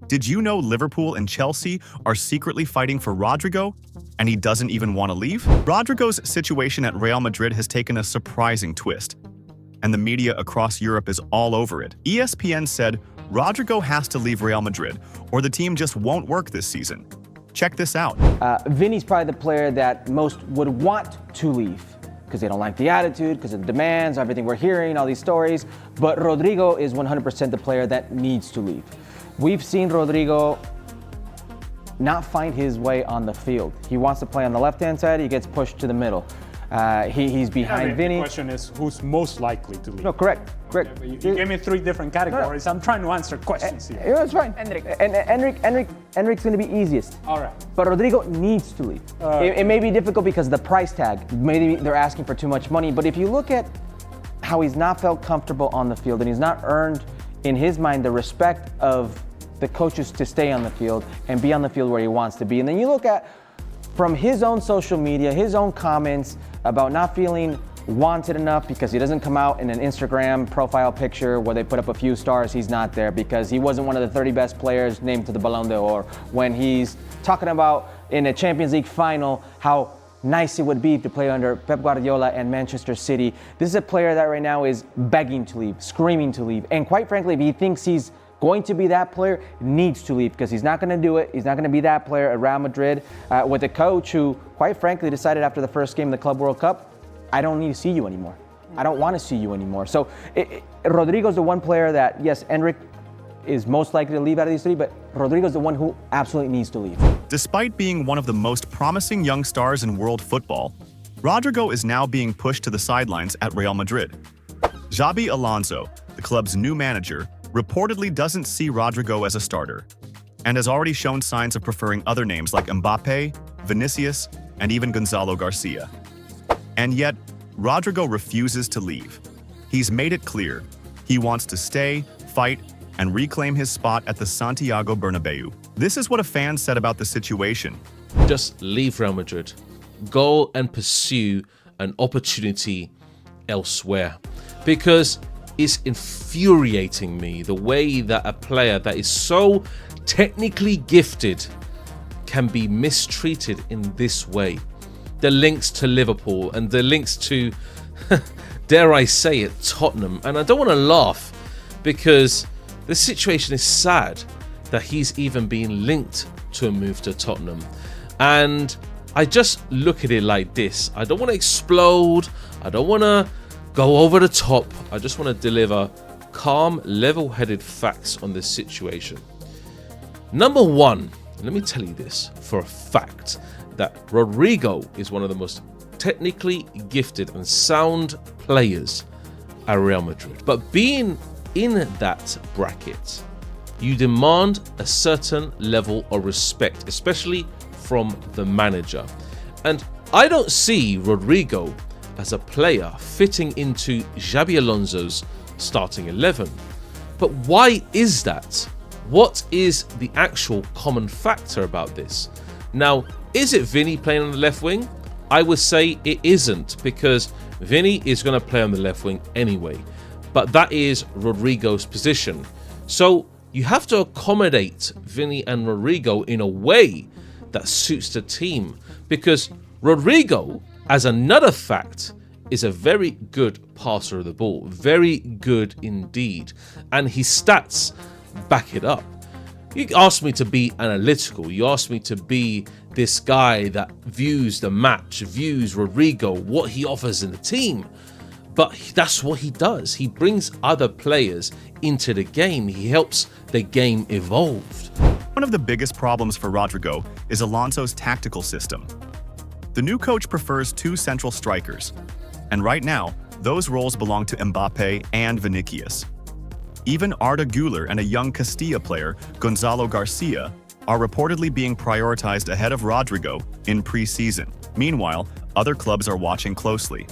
Did you know Liverpool and Chelsea are secretly fighting for Rodrygo, and he doesn't even want to leave? Rodrygo's situation at Real Madrid has taken a surprising twist, and the media across Europe is all over it. ESPN said Rodrygo has to leave Real Madrid, or the team just won't work this season. Check this out. Vini's probably the player that most would want to leave because they don't like the attitude, because of the demands, everything we're hearing, all these stories. But Rodrygo is 100% the player that needs to leave. We've seen Rodrygo not find his way on the field. He wants to play on the left-hand side, he gets pushed to the middle. He's behind Vini. The question is, who's most likely to leave? No, correct. You gave me 3 different categories. No. I'm trying to answer questions here. Yeah, it's fine. Enric's going to be easiest. All right. But Rodrygo needs to leave. It may be difficult because of the price tag. Maybe they're asking for too much money. But if you look at how he's not felt comfortable on the field and he's not earned, in his mind, the respect of the coaches to stay on the field and be on the field where he wants to be. And then you look at, from his own social media, his own comments about not feeling wanted enough because he doesn't come out in an Instagram profile picture where they put up a few stars, he's not there because he wasn't one of the 30 best players named to the Ballon d'Or. When he's talking about in a Champions League final how nice it would be to play under Pep Guardiola and Manchester City. This is a player that right now is begging to leave, screaming to leave. And quite frankly, if he thinks he's going to be that player, needs to leave because he's not going to do it. He's not going to be that player at Real Madrid with a coach who, quite frankly, decided after the first game of the Club World Cup, I don't need to see you anymore. I don't want to see you anymore. So Rodrygo's the one player that, yes, Enric is most likely to leave out of these 3, but Rodrygo's the one who absolutely needs to leave. Despite being one of the most promising young stars in world football, Rodrygo is now being pushed to the sidelines at Real Madrid. Xabi Alonso, the club's new manager, reportedly doesn't see Rodrygo as a starter, and has already shown signs of preferring other names like Mbappe, Vinicius, and even Gonzalo Garcia. And yet, Rodrygo refuses to leave. He's made it clear he wants to stay, fight, and reclaim his spot at the Santiago Bernabeu. This is what a fan said about the situation. Just leave Real Madrid. Go and pursue an opportunity elsewhere. Because it's infuriating me the way that a player that is so technically gifted can be mistreated in this way. The links to Liverpool and the links to, dare I say it, Tottenham. And I don't want to laugh because the situation is sad that he's even being linked to a move to Tottenham. And I just look at it like this. I don't want to explode. I don't want to go over the top. I just want to deliver calm, level-headed facts on this situation. Number 1, let me tell you this for a fact, that Rodrygo is one of the most technically gifted and sound players at Real Madrid. But being in that bracket, you demand a certain level of respect, especially from the manager. And I don't see Rodrygo as a player fitting into Xabi Alonso's starting 11. But why is that? What is the actual common factor about this? Now, is it Vini playing on the left wing? I would say it isn't, because Vini is going to play on the left wing anyway. But that is Rodrygo's position. So you have to accommodate Vini and Rodrygo in a way that suits the team, because Rodrygo, as another fact, is a very good passer of the ball. Very good indeed. And his stats back it up. You asked me to be analytical. You asked me to be this guy that views the match, views Rodrygo, what he offers in the team. But that's what he does. He brings other players into the game. He helps the game evolve. One of the biggest problems for Rodrygo is Alonso's tactical system. The new coach prefers 2 central strikers, and right now, those roles belong to Mbappe and Vinicius. Even Arda Güler and a young Castilla player, Gonzalo Garcia, are reportedly being prioritized ahead of Rodrygo in pre-season. Meanwhile, other clubs are watching closely.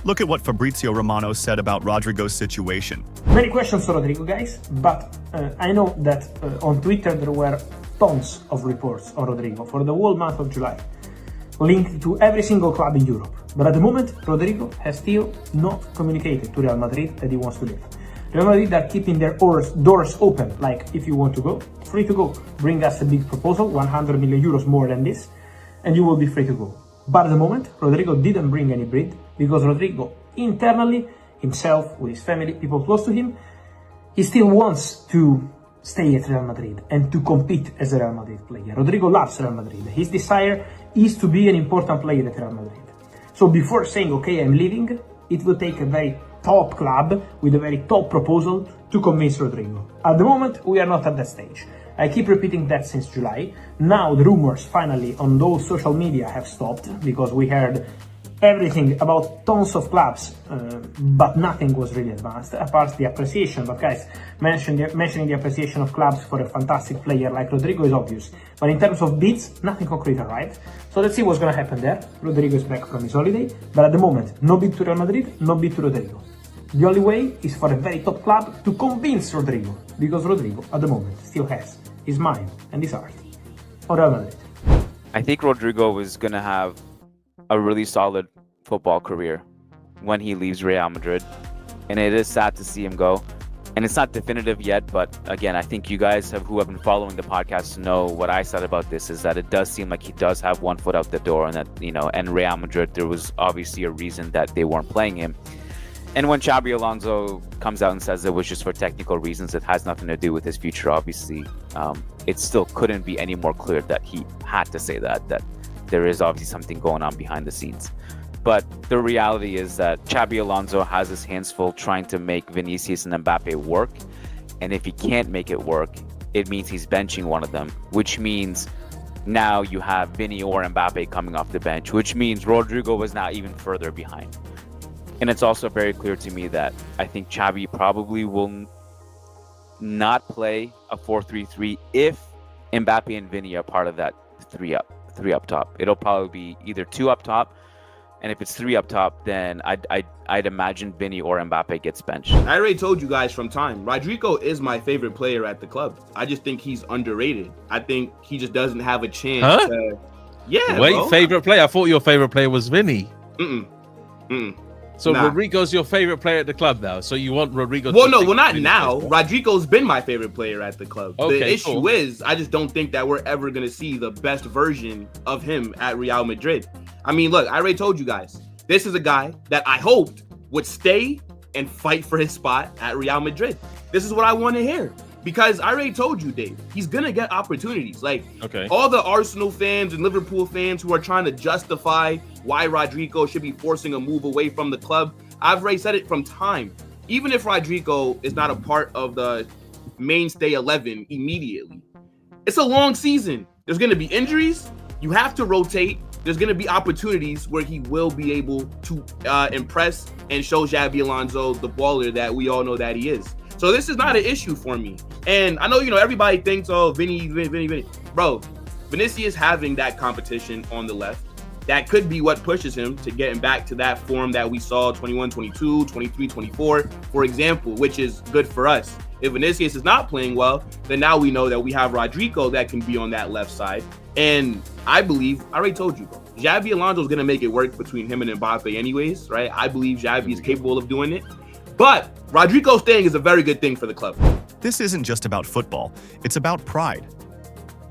Look at what Fabrizio Romano said about Rodrygo's situation. Many questions for Rodrygo, guys, but I know that on Twitter there were tons of reports on Rodrygo for the whole month of July, linked to every single club in Europe. But at the moment, Rodrygo has still not communicated to Real Madrid that he wants to leave. Real Madrid are keeping their doors open. Like, if you want to go, free to go. Bring us a big proposal, 100 million euros more than this, and you will be free to go. But at the moment, Rodrygo didn't bring any bid, because Rodrygo internally, himself, with his family, people close to him, he still wants to stay at Real Madrid and to compete as a Real Madrid player. Rodrygo loves Real Madrid. His desire is to be an important player at Real Madrid. So before saying, okay, I'm leaving, it will take a very top club with a very top proposal to convince Rodrygo. At the moment, we are not at that stage. I keep repeating that since July. Now the rumors finally on those social media have stopped, because we heard everything about tons of clubs, but nothing was really advanced, apart the appreciation. But guys, mentioning the appreciation of clubs for a fantastic player like Rodrygo is obvious. But in terms of bids, nothing concrete arrived. So let's see what's going to happen there. Rodrygo is back from his holiday, but at the moment, no bid to Real Madrid, no bid to Rodrygo. The only way is for a very top club to convince Rodrygo, because Rodrygo, at the moment, still has his mind and his heart on Real Madrid. I think Rodrygo is going to have a really solid football career when he leaves Real Madrid, and it is sad to see him go, and it's not definitive yet. But again, I think you guys who have been following the podcast know what I said about this, is that it does seem like he does have one foot out the door, and that, you know, and Real Madrid, there was obviously a reason that they weren't playing him. And when Xabi Alonso comes out and says it was just for technical reasons, it has nothing to do with his future, obviously. It still couldn't be any more clear that he had to say that there is obviously something going on behind the scenes. But the reality is that Xabi Alonso has his hands full trying to make Vinicius and Mbappe work. And if he can't make it work, it means he's benching one of them, which means now you have Vinny or Mbappe coming off the bench, which means Rodrygo was now even further behind. And it's also very clear to me that I think Xabi probably will not play a 4-3-3 if Mbappe and Vinny are part of that three up top. It'll probably be either 2 up top, and if it's 3 up top, then I'd imagine Vinny or Mbappe gets benched. I already told you guys from time, Rodrygo is my favorite player at the club. I just think he's underrated. I think he just doesn't have a chance to... Yeah, Wait, bro. favorite player? I thought your favorite player was Vinny. So Nah. Rodrygo's your favorite player at the club now. So you want Rodrygo? Not now. Rodrygo's been my favorite player at the club. Okay, the issue cool. is, I just don't think that we're ever going to see the best version of him at Real Madrid. I mean, look, I already told you guys, this is a guy that I hoped would stay and fight for his spot at Real Madrid. This is what I want to hear. Because I already told you, Dave, he's going to get opportunities. Like, all the Arsenal fans and Liverpool fans who are trying to justify why Rodrygo should be forcing a move away from the club, I've already said it from time. Even if Rodrygo is not a part of the mainstay 11 immediately, it's a long season. There's going to be injuries. You have to rotate. There's going to be opportunities where he will be able to impress and show Xabi Alonso the baller that we all know that he is. So this is not an issue for me. And I know, everybody thinks, oh, Vinny. Bro, Vinicius having that competition on the left, that could be what pushes him to getting back to that form that we saw 21, 22, 23, 24, for example, which is good for us. If Vinicius is not playing well, then now we know that we have Rodrygo that can be on that left side. And I believe, I already told you, bro, Xabi Alonso is going to make it work between him and Mbappe anyways, right? I believe Xabi is capable of doing it. But Rodrygo staying is a very good thing for the club. This isn't just about football, it's about pride.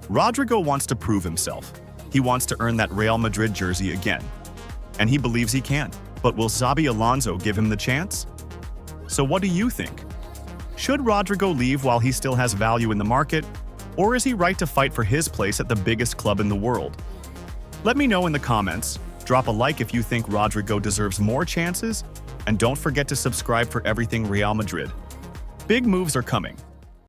Rodrygo wants to prove himself. He wants to earn that Real Madrid jersey again. And he believes he can. But will Xabi Alonso give him the chance? So what do you think? Should Rodrygo leave while he still has value in the market? Or is he right to fight for his place at the biggest club in the world? Let me know in the comments. Drop a like if you think Rodrygo deserves more chances. And don't forget to subscribe for everything Real Madrid. Big moves are coming.